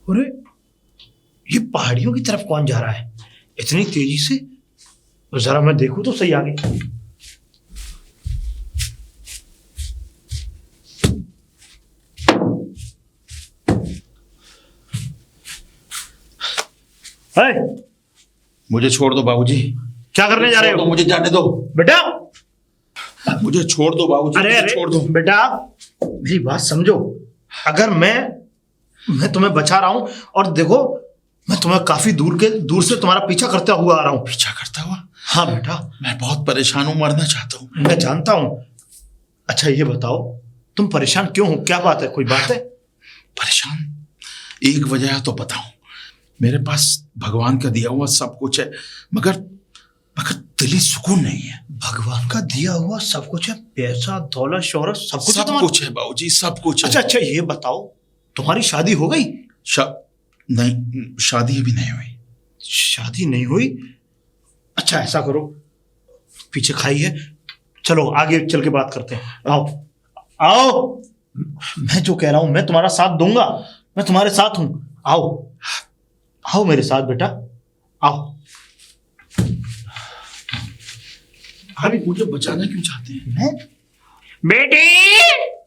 अरे ये पहाड़ियों की तरफ कौन जा रहा है इतनी तेजी से? जरा मैं देखूं तो सही आगे। मुझे छोड़ दो बाबूजी। क्या करने जा रहे हो? मुझे जाने दो बेटा। मुझे छोड़ दो बाबूजी। अरे छोड़ दो बेटा, मेरी बात समझो। अगर मैं तुम्हें बचा रहा हूं और देखो मैं तुम्हें काफी दूर से तुम्हारा पीछा करता हुआ आ रहा हूं। पीछा करता हुआ? हाँ बेटा। मैं बहुत परेशान हूं, मरना चाहता हूं। मैं जानता हूं। अच्छा ये बताओ तुम परेशान क्यों हो? क्या बात है? कोई बात है? परेशान एक वजह तो बताऊं। मेरे पास भगवान का दिया हुआ सब कुछ है, मगर दिली सुकून नहीं है। भगवान का दिया हुआ सब कुछ है? पैसा, दौलत, शोहरत, सब कुछ है बाबूजी, सब कुछ है। अच्छा ये बताओ तुम्हारी शादी हो गई? नहीं, शादी अभी नहीं हुई। शादी नहीं हुई? अच्छा ऐसा करो, पीछे खाई है, चलो आगे चल के बात करते हैं। आओ आओ, मैं जो कह रहा हूं मैं तुम्हारा साथ दूंगा, मैं तुम्हारे साथ हूं। आओ आओ मेरे साथ बेटा, आओ। अरे मुझे बचाना क्यों चाहते हैं? मैं बेटी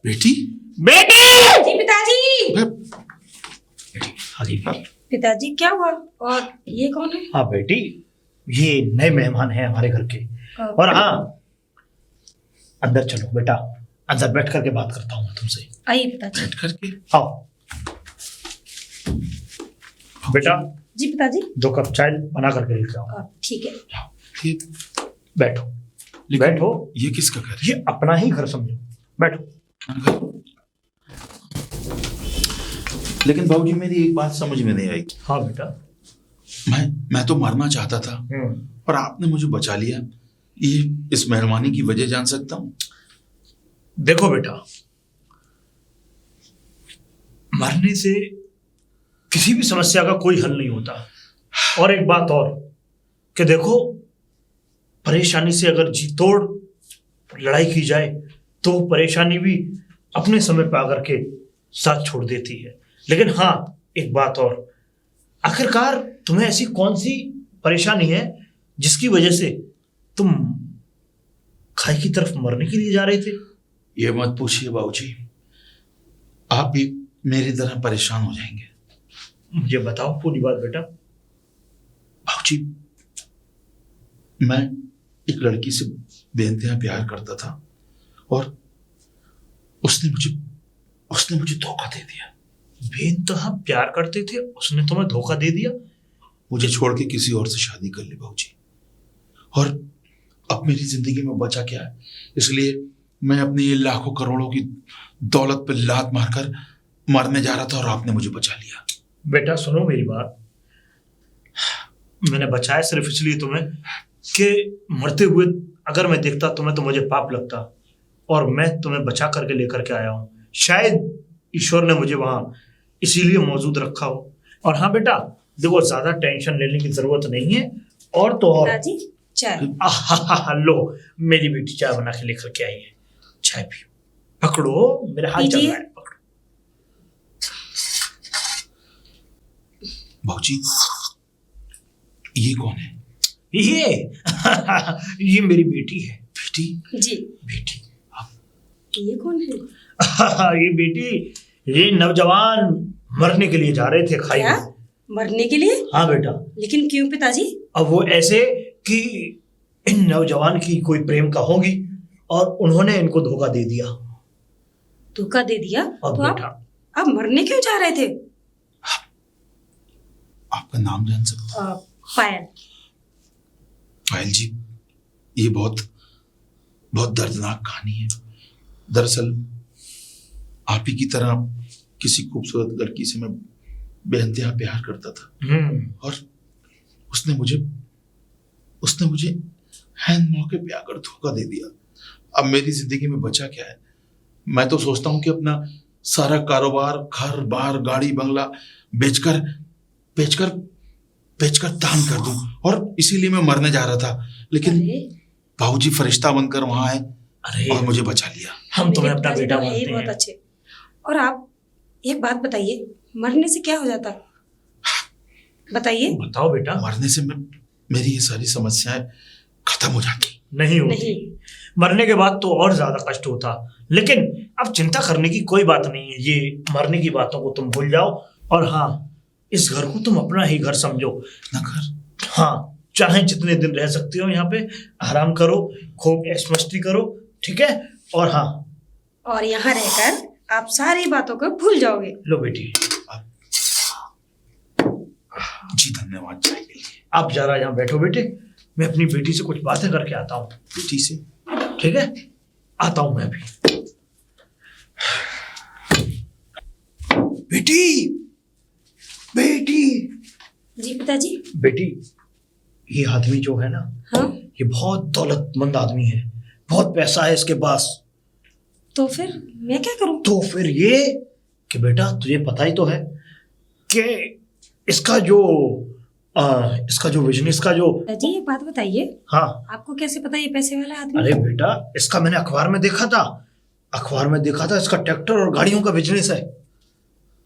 बेटी बेटी जी पिताजी। बेटी पिताजी क्या हुआ? और ये कौन है? हाँ बेटी, ये नए मेहमान हैं हमारे घर के। और हाँ, अंदर चलो बेटा, अंदर बैठ करके बात करता हूँ मैं तुमसे। आइए पिताजी। बैठ करके? आओ बेटा। जी पिताजी। 2 कप चाय बना करके लेके आओ। ठीक है। ठीक। बैठो बैठो। ये किसका घर है? ये अपना ही घर समझो, बैठो। लेकिन बाबूजी मेरी एक बात समझ में नहीं आई। हाँ बेटा। मैं तो मरना चाहता था और आपने मुझे बचा लिया। ये इस मेहरबानी की वजह जान सकता हूँ? देखो बेटा, मरने से किसी भी समस्या का कोई हल नहीं होता। और एक बात और कि देखो, परेशानी से अगर जी तोड़ लड़ाई की जाए तो परेशानी भी अपने समय पर आकर के साथ छोड़ देती है। लेकिन हाँ, एक बात और, आखिरकार तुम्हें ऐसी कौन सी परेशानी है जिसकी वजह से तुम खाई की तरफ मरने के लिए जा रहे थे? ये मत पूछिए बाबूजी, आप भी मेरी तरह परेशान हो जाएंगे। मुझे बताओ पूरी बात बेटा। बाबूजी, मैं एक लड़की से बेइंतहा प्यार करता था और उसने मुझे धोखा दे दिया। बेइंतहा प्यार करते थे, उसने तुम्हें धोखा दे दिया? मुझे छोड़ के किसी और से शादी कर ली बाबूजी। और अब मेरी जिंदगी में बचा क्या है? इसलिए मैं अपनी ये लाखों करोड़ों की दौलत पे लात मारकर मरने जा रहा था और आपने मुझे बचा लिया। बेटा सुनो मेरी बात, मैंने बचाया सिर्फ इसलिए तुम्हें कि मरते हुए अगर मैं देखता तुम्हें तो मुझे पाप लगता, और मैं तुम्हें बचा करके लेकर के आया हूं। शायद ईश्वर ने मुझे वहां इसीलिए मौजूद रखा हो। और हाँ बेटा देखो, ज्यादा टेंशन लेने की जरूरत नहीं है। और तो और चाय। लो मेरी बेटी चाय बना के लेकर के आई है, चाय पियो। पकड़ो, मेरे हाथ चल रहा है, पकड़ो। बाबूजी, ये कौन है? ये मेरी बेटी है। बेटी? जी बेटी। ये कौन है? ये बेटी, ये नौजवान मरने के लिए जा रहे थे खाई क्या? में। मरने के लिए? हाँ बेटा। लेकिन क्यों पिताजी? अब वो ऐसे कि इन नौजवान की कोई प्रेम का होगी और उन्होंने इनको धोखा दे दिया। धोखा दे दिया? अब तो बेटा, आप मरने क्यों जा रहे थे? आपका नाम जान सकता हूं? पायल। पायल जी, ये बहुत दर्दनाक कहानी है। दरअसल आप ही की तरह किसी खूबसूरत लड़की से मैं बेइंतहा प्यार करता था और उसने मुझे हैन मौके पे आकर धोखा दे दिया। अब मेरी जिंदगी में बचा क्या है? मैं तो सोचता हूँ कि अपना सारा कारोबार, घर बार, गाड़ी बंगला बेचकर दान कर दूं, और इसीलिए मैं मरने जा रहा था। लेकिन बाबूजी फरिश्ता बनकर वहां आए और मुझे बचा लिया। हम तुम्हें अपना बेटा मानते हैं। बहुत अच्छे। और आप एक बात बताइए, मरने से क्या हो जाता? बताइए। बताओ बेटा। मरने से मेरी ये सारी समस्याएं खत्म हो जाती। नहीं होती। नहीं। मरने के बाद तो और ज्यादा कष्ट होता, लेकिन अब चिंता करने की कोई बात नहीं है। ये मरने की बातों को तुम भूल जाओ, और हाँ, इस घर को तुम अपना ही घर समझो। अपना घर? हाँ, चाहे जितने दिन रह सकते हो यहाँ पे आराम करो, खूब ऐश मस्ती करो, ठीक है। और हाँ, और यहाँ रहकर आप सारी बातों को भूल जाओगे। लो बेटी, जी धन्यवाद चाय के लिए। आप जरा यहाँ बैठो बेटे, मैं अपनी बेटी से कुछ बातें करके आता हूँ। बेटी से? ठीक है, आता हूँ मैं अभी। बेटी, बेटी, जी पिताजी। बेटी, ये आदमी जो है ना, हाँ, ये बहुत दौलतमंद आदमी है, बहुत पैसा है इसके पास। तो फिर मैं क्या करूं? तो फिर ये कि बेटा, तुझे पता ही तो है कि इसका जो बिजनेस का जो। पिताजी एक बात बताइए, हाँ, आपको कैसे पता ये पैसे वाला आदमी? अरे बेटा, इसका मैंने अखबार में देखा था, इसका ट्रैक्टर और गाड़ियों का बिजनेस है।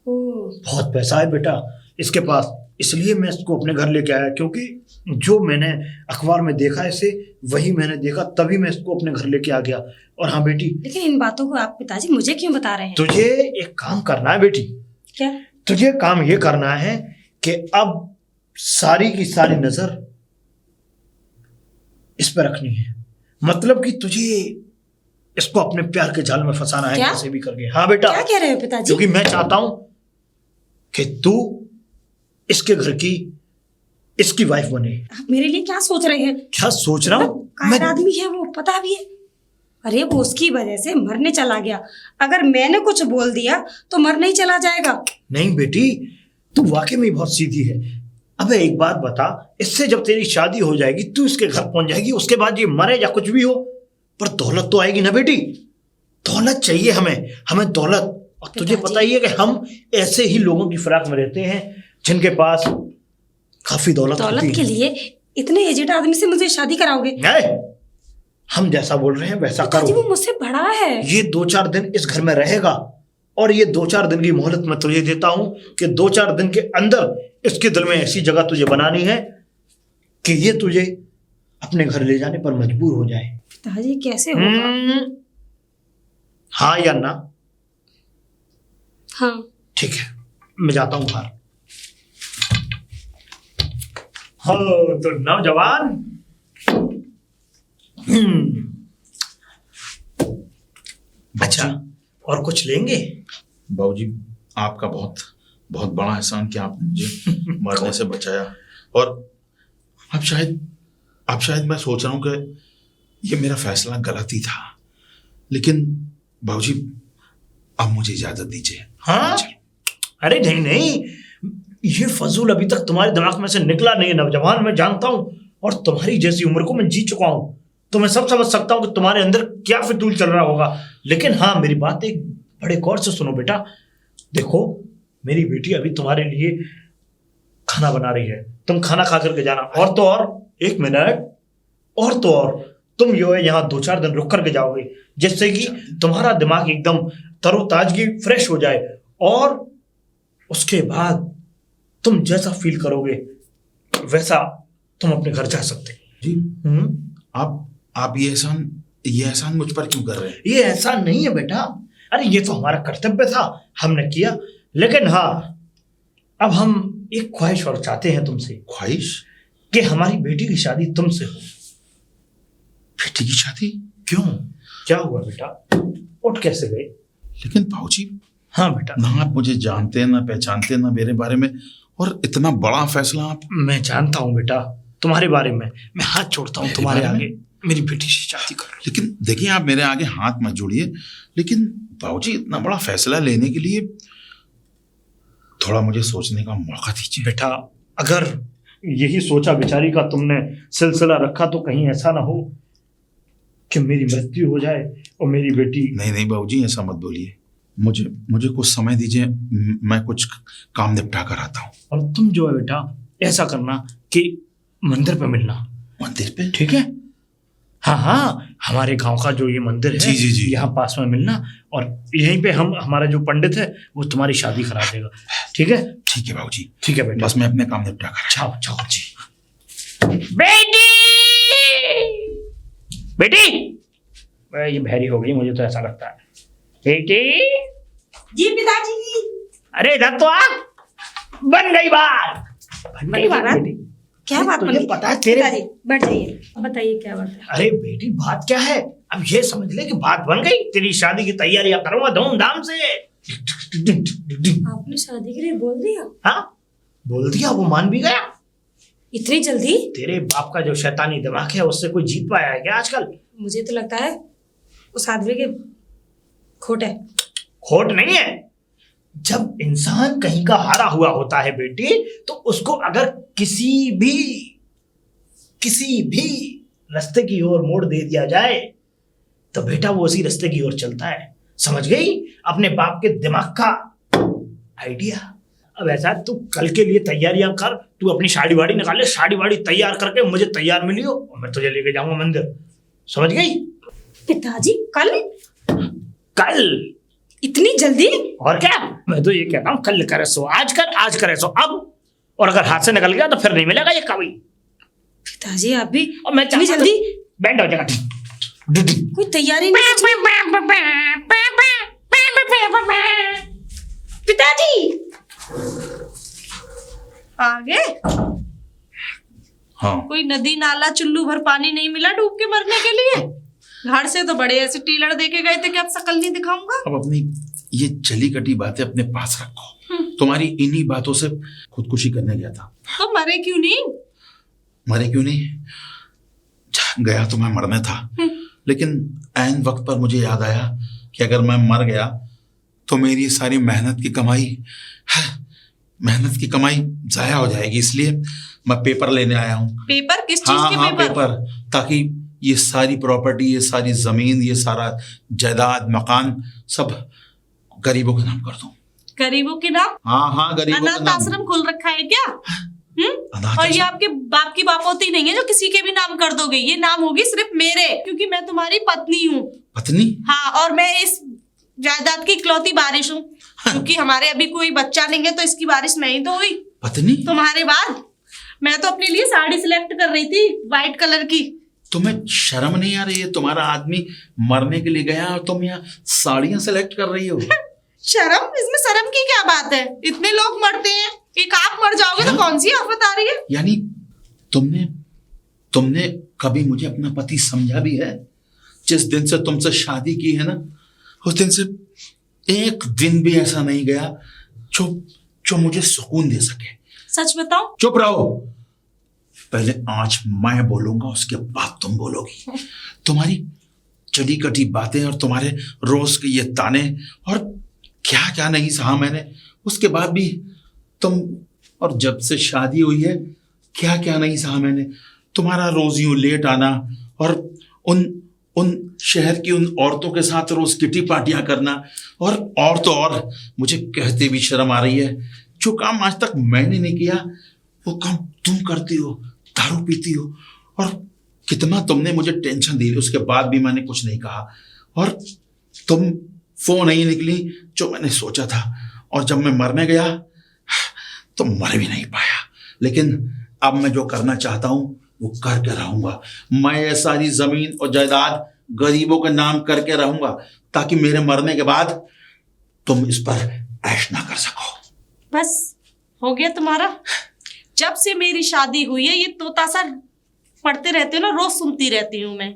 ओह, बहुत पैसा है बेटा इसके पास, इसलिए मैं इसको अपने घर लेके आया, क्योंकि जो मैंने अखबार में देखा इसे, वही मैंने देखा, तभी मैं इसको अपने घर लेके आ गया। और हाँ बेटी, लेकिन इन बातों को आप पिताजी मुझे क्यों बता रहे हैं? तुझे एक काम करना है बेटी। क्या? तुझे काम ये करना है कि अब सारी की सारी नजर इस पर रखनी है। मतलब कि तुझे इसको अपने प्यार के जाल में फंसाना है, क्या? कैसे भी करके। हाँ बेटा, क्या कह रहे हो पिताजी? क्योंकि मैं चाहता हूं कि तू इसके घर की इसकी वाइफ बने। आप मेरे लिए क्या सोच रहे हैं? क्या सोच रहा हूं कायर आदमी है वो, पता भी है। अरे वो उसकी वजह से मरने चला गया, अगर मैंने कुछ बोल दिया तो मरने ही चला जाएगा। नहीं बेटी, तू वाकई में बहुत सीधी है। अबे एक बात बता, इससे जब तेरी शादी हो जाएगी, तू इसके घर पहुंच जाएगी, उसके बाद ये मरे या कुछ भी हो, पर दौलत तो आएगी ना बेटी। दौलत चाहिए हमें दौलत। और तुझे पता ही है कि हम ऐसे ही लोगों की फिराक में रहते हैं जिनके पास काफी दौलत होती है। के लिए इतने एजेड आदमी से मुझे शादी कराओगे? नहीं, हम जैसा बोल रहे हैं वैसा पिताजी वो करो। मुझसे बड़ा है। ये 2-4 दिन इस घर में रहेगा, और ये 2-4 दिन की मोहलत मैं तुझे देता हूं कि 2-4 दिन के अंदर इसके दिल में ऐसी जगह तुझे बनानी है कि ये तुझे अपने घर ले जाने पर मजबूर हो जाए। पिताजी कैसे होगा? हाँ या ना? हाँ। ठीक है, मैं जाता हूं बाहर। हो तो नौजवान। अच्छा, और कुछ लेंगे? बाबूजी, आपका बहुत बहुत बड़ा एहसान कि आपने मुझे मरने से बचाया। और अब शायद मैं सोच रहा हूँ कि ये मेरा फैसला गलत ही था, लेकिन बाबूजी अब मुझे इजाजत दीजिए। हाँ? अरे नहीं नहीं, ये फजूल अभी तक तुम्हारे दिमाग में से निकला नहीं है नौजवान। मैं जानता हूं, और तुम्हारी जैसी उम्र को मैं जी चुका हूं, तो मैं सब समझ सकता हूं कि तुम्हारे अंदर क्या फितूल चल रहा होगा। लेकिन हाँ, मेरी बात एक बड़े गौर से सुनो बेटा। देखो, मेरी बेटी अभी तुम्हारे लिए खाना बना रही है, तुम खाना खा करके जाना। और तो और, 1 मिनट, और तो और तुम जो है यहाँ 2-4 दिन रुक करके जाओगे, जिससे कि तुम्हारा दिमाग एकदम तरोताजगी फ्रेश हो जाए, और उसके बाद तुम जैसा फील करोगे वैसा तुम अपने घर जा सकते। जी, आप ये एहसान मुझ पर क्यों कर रहे हैं? ये एहसान नहीं है बेटा, अरे ये तो हमारा कर्तव्य था, हमने किया। लेकिन हाँ, अब हम एक ख्वाहिश और चाहते हैं तुमसे। ख्वाहिश? कि हमारी बेटी की शादी तुमसे हो। बेटी की शादी? क्यों, क्या हुआ बेटा? उठ कैसे गए? लेकिन बाबूजी, हाँ बेटा, ना आप मुझे जानते हैं, ना पहचानते हैं, ना मेरे बारे में, और इतना बड़ा फैसला आप। मैं जानता हूँ बेटा तुम्हारे बारे में, मैं हाथ छोड़ता हूँ मेरे तुम्हारे बारे में? आगे, मेरी बेटी से शादी करो। लेकिन देखिए, आप मेरे आगे हाथ मत जोड़िए। लेकिन बाबूजी, इतना बड़ा फैसला लेने के लिए थोड़ा मुझे सोचने का मौका दीजिए। बेटा, अगर यही सोचा विचारी का तुमने सिलसिला रखा, तो कहीं ऐसा ना हो कि मेरी मृत्यु हो जाए और मेरी बेटी। नहीं बाबूजी, ऐसा मत बोलिए। मुझे कुछ समय दीजिए, मैं कुछ काम निपटा कर आता हूँ। और तुम जो है बेटा, ऐसा करना कि मंदिर पे मिलना। मंदिर पे? ठीक है? हाँ, हमारे गांव का जो ये मंदिर है, जी। यहाँ पास में मिलना, और यहीं पे हमारा जो पंडित है वो तुम्हारी शादी करा देगा। ठीक है? ठीक है बाबूजी, ठीक है बेटा। बस मैं अपने काम निपटा कर जाओ जाओ जी। बेटी, बेटी, ये भैरी हो गई, मुझे तो ऐसा लगता है। बेटी, जी पिताजी। अरे इधर तो आ, बन गई बात, बन गई बात बेटी। क्या बात तुझे बनी? पता है तेरे, पिताजी बैठ जाइए, बताइए क्या बात है। अरे बेटी बात क्या है, अब ये समझ ले कि बात बन गई, तेरी शादी की तैयारियां करूंगा धूमधाम से। आपने शादी के लिए बोल दिया? हाँ बोल दिया, वो मान भी गया। इतनी जल्दी? तेरे बाप का जो शैतानी दिमाग है उससे कोई जीत पाया है क्या आजकल? मुझे तो लगता है उस आदमी के खोट है। खोट नहीं है, जब इंसान कहीं का हारा हुआ होता है बेटी, तो उसको अगर किसी भी रास्ते की ओर मोड़ दे दिया जाए तो बेटा वो उसी रास्ते की ओर चलता है। समझ गई? अपने बाप के दिमाग का आइडिया। अब ऐसा तू कल के लिए तैयारियां कर, तू अपनी साड़ी वाड़ी निकाले, साड़ी वाड़ी तैयार करके मुझे तैयार मिलियो और मैं तुझे लेके जाऊंगा मंदिर। समझ गई? पिताजी कल? कल? इतनी जल्दी? और क्या, मैं तो ये कहता हूँ कल करे सो आज कर, आज करे सो अब, और अगर हाथ से निकल गया तो फिर नहीं मिलेगा ये कभी। पिताजी आप भी और मैं इतनी जल्दी? बैंड हो जाएगा। कोई तैयारी नहीं? पिताजी आगे हाँ कोई नदी नाला चुल्लू भर पानी नहीं मिला डूब के मरने के लिए? घर से तो बड़े ऐसे टीलर देके गए थे कि अब शकल नहीं दिखाऊंगा। अब अपनी ये चली कटी बातें अपने पास रखो। तुम्हारी इन्हीं बातों से खुदकुशी करने गया था। तो मरे क्यों नहीं? मरे क्यों नहीं? गया तो मैं मरने था, लेकिन ऐन वक्त पर मुझे याद आया कि अगर मैं मर गया तो मेरी सारी मेहनत की कमाई जाया हो जाएगी, इसलिए मैं पेपर लेने आया हूँ। पेपर? किस चीज के हाँ पेपर? ताकि ये सारी प्रॉपर्टी, ये सारी जमीन, ये सारा जायदाद, मकान सब गरीबों के नाम कर दूं। गरीबों के नाम? हाँ गरीबों के अनाथ नाम। आश्रम खोल रखा है क्या? अनाथ और ये आश्रम? आपके बाप की बापोती नहीं है जो किसी के भी नाम कर दोगे। ये नाम होगी सिर्फ मेरे, क्योंकि मैं तुम्हारी पत्नी हूँ। पत्नी? हाँ, और मैं इस जायदाद की इकलौती बारिश हूँ, क्योंकि हमारे अभी कोई बच्चा नहीं है तो इसकी बारिश मैं ही तो हुई। पत्नी? तुम्हारे बाद मैं तो अपने लिए साड़ी सिलेक्ट कर रही थी व्हाइट कलर की। तुम्हें शर्म नहीं आ रही है? तुम्हारा आदमी मरने के लिए गया और तुम यहाँ साड़ियां सेलेक्ट कर रही हो। शर्म? इसमें शर्म की क्या बात है? इतने लोग मरते हैं, एक आप मर जाओगे तो कौन सी आफत आ रही है? यानी तुमने कभी मुझे अपना पति समझा भी है? जिस दिन से तुमसे शादी की है ना, उस दिन से एक दिन भी ऐसा नहीं गया जो मुझे सुकून दे सके। सच बताओ? चुप रहो, पहले आज मैं बोलूंगा, उसके बाद तुम बोलोगी। तुम्हारी चली कटी बातें और तुम्हारे रोज के ये ताने और क्या क्या नहीं सहा मैंने, उसके बाद भी तुम, और जब से शादी हुई है क्या क्या नहीं सहा मैंने। तुम्हारा रोज यूं लेट आना और उन शहर की उन औरतों के साथ रोज किटी पार्टियां करना, और तो और मुझे कहते भी शर्म आ रही है, जो काम आज तक मैंने नहीं किया वो काम तुम करती हो, दारू पीती हो, और कितना तुमने मुझे टेंशन दी, उसके बाद भी मैंने कुछ नहीं कहा, और तुम वो नहीं निकली जो मैंने सोचा था, और जब मैं मरने गया तो मर भी नहीं पाया। लेकिन अब मैं जो करना चाहता हूं वो करके रहूंगा। मैं ये सारी जमीन और जायदाद गरीबों के नाम करके रहूंगा, ताकि मेरे मरने के बाद तुम इस पर ऐश ना कर सको। बस हो गया तुम्हारा? जब से मेरी शादी हुई है ये तोता सा पढ़ते रहते हो ना, रोज सुनती रहती हूँ मैं।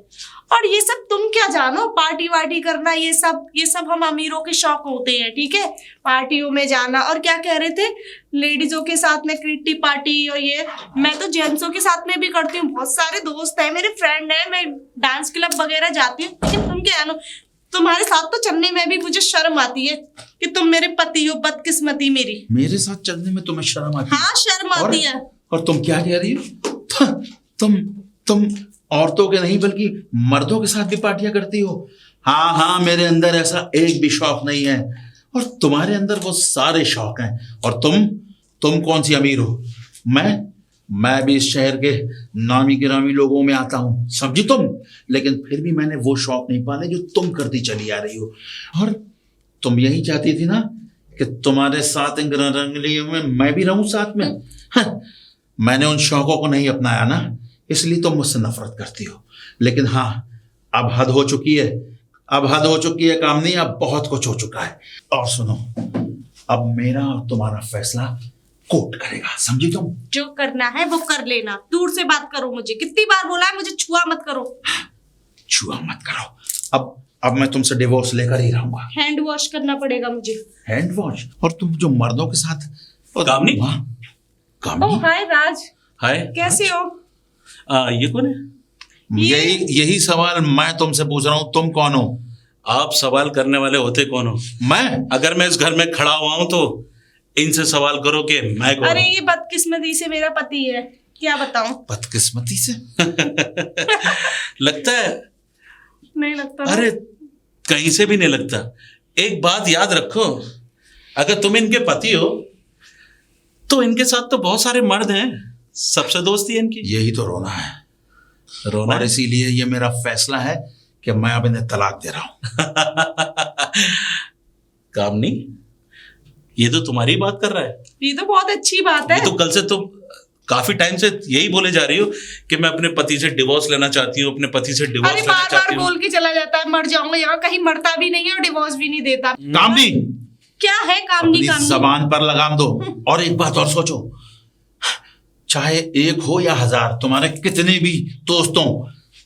और ये सब तुम क्या जानो, पार्टी वार्टी करना, ये सब हम अमीरों के शौक होते हैं, ठीक है? पार्टियों में जाना, और क्या कह रहे थे, लेडीजों के साथ में किट्टी पार्टी, और ये मैं तो जेंट्सों के साथ में भी करती हूँ। बहुत सारे दोस्त हैं, मेरे फ्रेंड हैं, मैं डांस क्लब वगैरह जाती हूँ। लेकिन तुम क्या जानो, तुम्हारे साथ तो चलने में भी मुझे शर्म आती है कि तुम मेरे पति हो। बदकिस्मती मेरी। मेरे साथ चलने में तुम्हें शर्म आती है? हाँ शर्म आती है। और तुम क्या कह रही हो? तुम औरतों के नहीं बल्कि मर्दों के साथ भी पार्टियां करती हो? हाँ, मेरे अंदर ऐसा एक भी शौक नहीं है, और तुम्हारे अंदर वो सारे शौक हैं। और तुम कौन सी अमीर हो? मैं भी इस शहर के नामी गिरामी लोगों में आता हूँ, समझी तुम? लेकिन फिर भी मैंने वो शौक नहीं पाले जो तुम करती चली आ रही हो। और तुम यही चाहती थी ना कि तुम्हारे साथ इन रंगलियों में मैं भी रहूं साथ में? हाँ, मैंने उन शौकों को नहीं अपनाया ना, इसलिए तुम मुझसे नफरत करती हो। लेकिन हाँ, अब हद हो चुकी है, अब हद हो चुकी है कामनी, अब बहुत कुछ हो चुका है। और सुनो, अब मेरा और तुम्हारा फैसला कोर्ट करेगा, समझी तुम? जो करना है वो कर लेना, दूर से बात करो। मुझे कितनी बार बोला है मुझे छुआ मत करो। छुआ मत करो। अब मैं तुमसे डिवोर्स लेकर ही रहूंगा। हैंड वॉश करना पड़ेगा मुझे। Hand wash? और तुम जो मर्दों के साथ। कामनी? कामनी? ओह हाय राज, हाय। कैसे हो? ये कौन है? यही सवाल मैं तुमसे पूछ रहा हूँ, तुम कौन हो? आप सवाल करने वाले होते कौन हो? मैं? अगर मैं इस घर में खड़ा हुआ हूं तो इनसे सवाल करो कि मैं कौन अरे हूं? ये बदकिस्मती से मेरा पति है, क्या बताऊं। बदकिस्मती से? लगता है? नहीं लगता। अरे कहीं से भी नहीं लगता। एक बात याद रखो, अगर तुम इनके पति हो तो इनके साथ तो बहुत सारे मर्द हैं, सबसे दोस्ती है इनकी। यही तो रोना है, रोना और है? इसीलिए ये मेरा फैसला है कि मैं अब इन्हें तलाक दे रहा हूँ। कामनी, ये तो तुम्हारी बात कर रहा है। ये तो बहुत अच्छी बात है। ये तो कल से तुम काफी टाइम से यही बोले जा रही हो कि मैं अपने पति से डिवोर्स लेना चाहती हूँ, अपने पति से डिवोर्स अरे लेना बार चाहती बार हूँ। बोल के चला जाता है मर जाऊंगा, यहाँ कहीं मरता भी नहीं है और डिवोर्स भी नहीं देता। कामनी, क्या है कामनी? अपनी कामनी जबान पर लगाम दो। और एक बात और सोचो, चाहे एक हो या हजार, तुम्हारे कितने भी दोस्तों,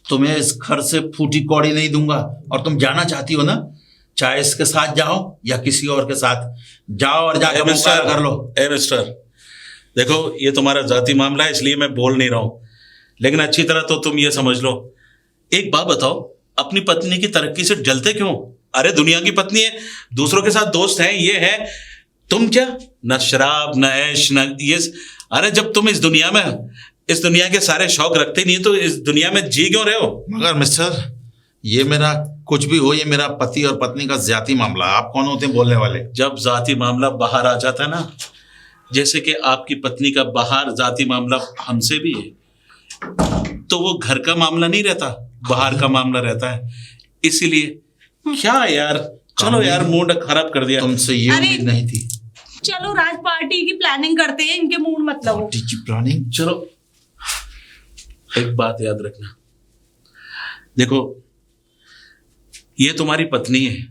तुम्हें इस घर से फूटी कौड़ी नहीं दूंगा। और तुम जाना चाहती हो ना, चाहे इसके साथ जाओ या किसी और के साथ जाओ, और जाकर मुकाबला कर लो। मिस्टर, देखो ये तुम्हारा जाति मामला है, इसलिए मैं बोल नहीं रहा हूं, लेकिन अच्छी तरह तो तुम ये समझ लो। एक बात बताओ, अपनी पत्नी की तरक्की से जलते क्यों? अरे दुनिया की पत्नी है, दूसरों के साथ दोस्त हैं, ये है। तुम क्या, न शराब न ऐश न ये। अरे जब तुम इस दुनिया के सारे शौक रखते नहीं तो इस दुनिया में जी क्यों रहे हो? मगर मिस्टर, ये मेरा कुछ भी हो, ये मेरा पति और पत्नी का ज्यादा मामला। आप कौन होते हैं बोलने वाले? जब जाति मामला बाहर आ जाता है ना, जैसे कि आपकी पत्नी का बाहर जाति मामला हमसे भी है, तो वो घर का मामला नहीं रहता, बाहर का मामला रहता है। इसीलिए क्या यार, चलो यार, मूड खराब कर दिया। तुमसे ये अरे- उम्मीद नहीं थी। चलो राज, पार्टी की प्लानिंग करते हैं, इनके मूड मत लगो। पार्टी की प्लानिंग? चलो, एक बात याद रखना, देखो ये तुम्हारी पत्नी है,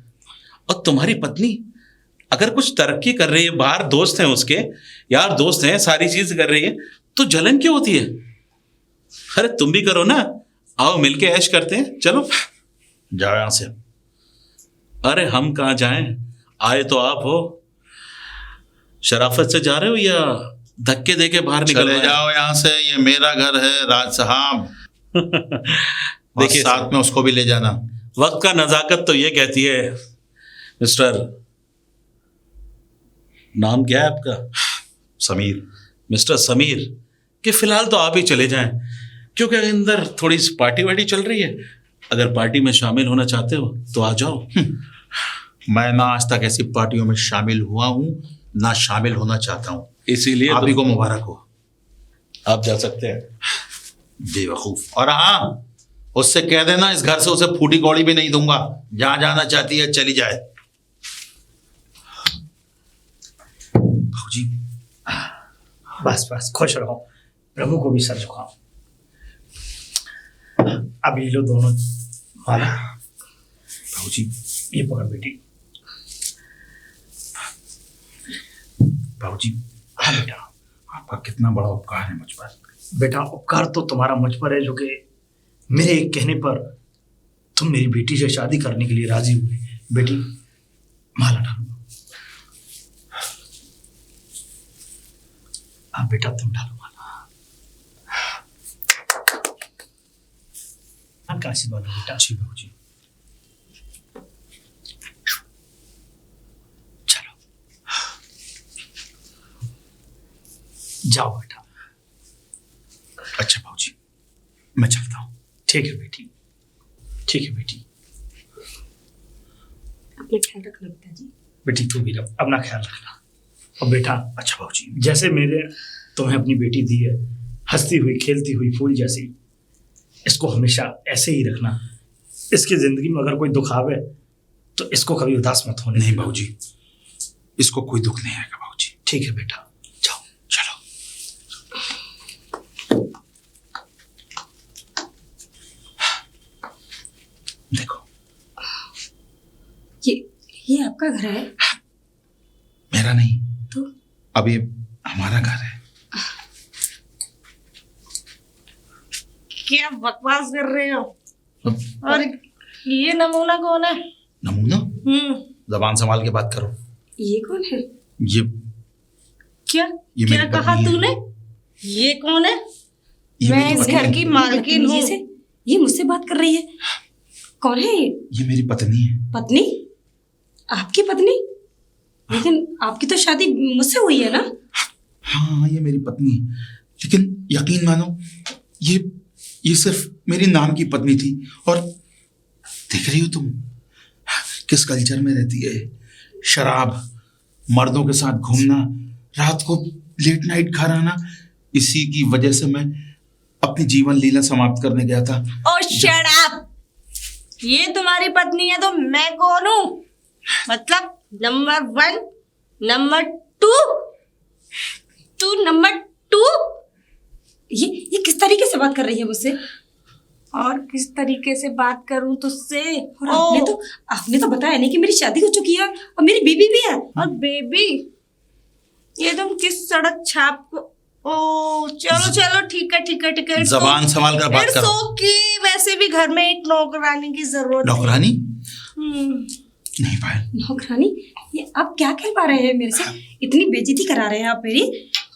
और तुम्हारी पत्नी अगर कुछ तरक्की कर रही है, बाहर दोस्त हैं उसके, यार दोस्त हैं, सारी चीज कर रही है, तो जलन क्यों होती है? अरे तुम भी करो ना, आओ मिलके ऐश करते हैं, चलो। जाओ यहां से। अरे हम कहाँ जाएं, आए तो आप हो। शराफत से जा रहे हो या धक्के दे के बाहर निकल चले रहे हो? जाओ यहाँ से, ये मेरा घर है राज साहब। और देखिए साथ में उसको भी ले जाना। वक्त का नजाकत तो ये कहती है। मिस्टर, नाम क्या है आपका? समीर। मिस्टर समीर, कि फिलहाल तो आप ही चले जाएं, क्योंकि अंदर थोड़ी सी पार्टी वार्टी चल रही है। अगर पार्टी में शामिल होना चाहते हो तो आ जाओ। मैं ना आज तक ऐसी पार्टियों में शामिल हुआ हूँ, ना शामिल होना चाहता हूँ। इसीलिए आप ही को मुबारक हो। आप जा सकते हैं। बेवकूफ। और हाँ, उससे कह देना इस घर से उसे फूटी कौड़ी भी नहीं दूंगा। जहां जाना चाहती है चली जाए। भाजी, बस बस, खुश रहो, प्रभु को भी सर झुकाओ। अब ये लो दोनों माला। भाजी, ये पकड़ बेटी। भाजी, हाँ बेटा। आपका कितना बड़ा उपकार है मुझ पर। बेटा, उपकार तो तुम्हारा मुझ पर है, जो कि मेरे एक कहने पर तुम मेरी बेटी से शादी करने के लिए राजी हुए। बेटी, माला डालो। हाँ बेटा, तुम डालो माला। का आशीर्वाद हो बेटा। जी भाजी। चलो जाओ बेटा। अच्छा भाजी, मैं चलता हूँ। ठीक है बेटी, ठीक है बेटी। अपना ख्याल रखना पिताजी। बेटी तू भी अपना ख्याल रखना। और बेटा, अच्छा भाजी। जैसे मेरे तुम्हें अपनी बेटी दी है, हंसती हुई खेलती हुई फूल जैसी, इसको हमेशा ऐसे ही रखना। इसकी जिंदगी में अगर कोई दुख आवे तो इसको कभी उदास मत होने नहीं देना। भाजी, इसको कोई दुख नहीं आएगा बाबूजी। ठीक है बेटा, जाओ। चलो। देखो, ये आपका घर है? मेरा नहीं, तो अब ये हमारा घर है। क्या बकवास कर रहे हो? अब और ये नमूना कौन है? नमूना? जबान संभाल के बात करो। ये कौन है? ये क्या ये क्या मेरी कहा पत्नी है। तूने? ये कौन है? ये मैं मेरी इस पत्नी घर है। की मालकिन हूँ। बदतमीजी से ये मुझसे बात कर रही है। कौन है ये? ये मेरी पत्नी है। पत्नी? आपकी पत्नी? लेकिन आपकी तो शादी मुझसे हुई है ना? हाँ, ये मेरी पत्नी है, लेकिन यकीन मानो ये सिर्फ मेरी नाम की पत्नी थी। और देख रही हो तुम किस कल्चर में रहती है। शराब, मर्दों के साथ घूमना, रात को लेट नाइट घर आना। इसी की वजह से मैं अपनी जीवन लीला समाप्त करने गया था। और शट अप! ये तुम्हारी पत्नी है तो मैं कौन हूँ? मतलब नंबर 1, नंबर 2, तू नंबर 2। ये किस तरीके से बात कर रही है मुझसे? और किस तरीके से बात करूं तुझसे? और आपने तो बताया नहीं कि मेरी शादी हो चुकी है और मेरी बीबी भी है। और बेबी, ये तुम किस सड़क छाप को? ओ चलो चलो, ठीक है ठीक है ठीक है। जबान संभाल कर बात करो। ओके, वैसे भी घर में एक नौकरानी की जरूरत है। नौकरानी? हम्म, नहीं पायल। नौकरानी? ये आप क्या कहलवा रहे हैं मेरे से? इतनी बेइज्जती करा रहे हैं आप मेरी,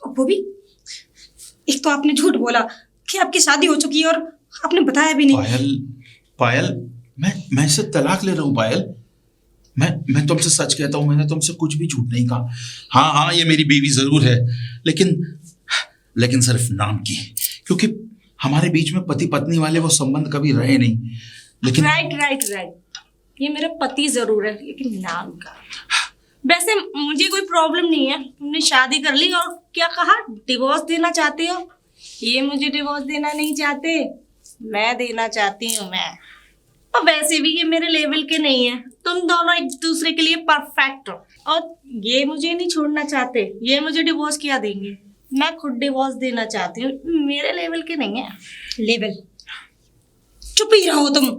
और वो भी एक तो आपने झूठ बोला कि आपकी शादी हो चुकी है और आपने बताया भी नहीं। पायल, मैं इससे तलाक ले रहा हूँ पायल। मैं तुमसे सच कहता हूँ, मैंने तुमसे कुछ भी झूठ नहीं कहा। हाँ, ये मेरी बीवी जरूर है, लेकिन सिर्फ नाम की, क्योंकि हमारे बीच में पति पत्नी वाले वो संबंध कभी रहे नहीं। लेकिन राइट, ये मेरा पति जरूर है, लेकिन नाम का। वैसे मुझे कोई प्रॉब्लम नहीं है, तुमने शादी कर ली और क्या कहा, डिवोर्स देना चाहते हो? ये मुझे डिवोर्स देना नहीं चाहते, मैं देना चाहती हूँ मैं। और वैसे भी ये मेरे लेवल के नहीं है, तुम दोनों एक दूसरे के लिए परफेक्ट हो। और ये मुझे नहीं छोड़ना चाहते, ये मुझे डिवोर्स क्या देंगे, मैं खुद डिवोर्स देना चाहती हूँ, मेरे लेवल के नहीं है। लेवल? चुप ही रहो तुम।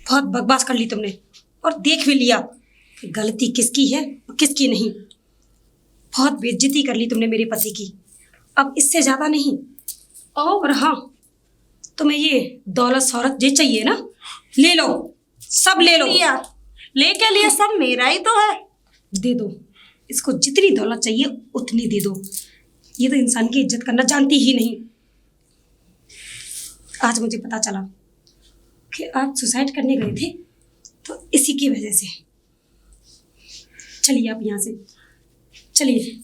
बहुत बकवास कर ली तुमने और देख भी लिया कि गलती किसकी है और किसकी नहीं। बहुत बेइज्जती कर ली तुमने मेरे पति की, अब इससे ज्यादा नहीं। और हाँ, तुम्हें ये दौलत शौहरत जे चाहिए ना, ले लो, सब ले लो। लेके लिए सब मेरा ही तो है। दे दो, इसको जितनी दौलत चाहिए उतनी दे दो। ये तो इंसान की इज्जत करना जानती ही नहीं। आज मुझे पता चला कि आप सुसाइड करने गए थे, तो इसी की वजह से। चलिए आप यहाँ से चलिए।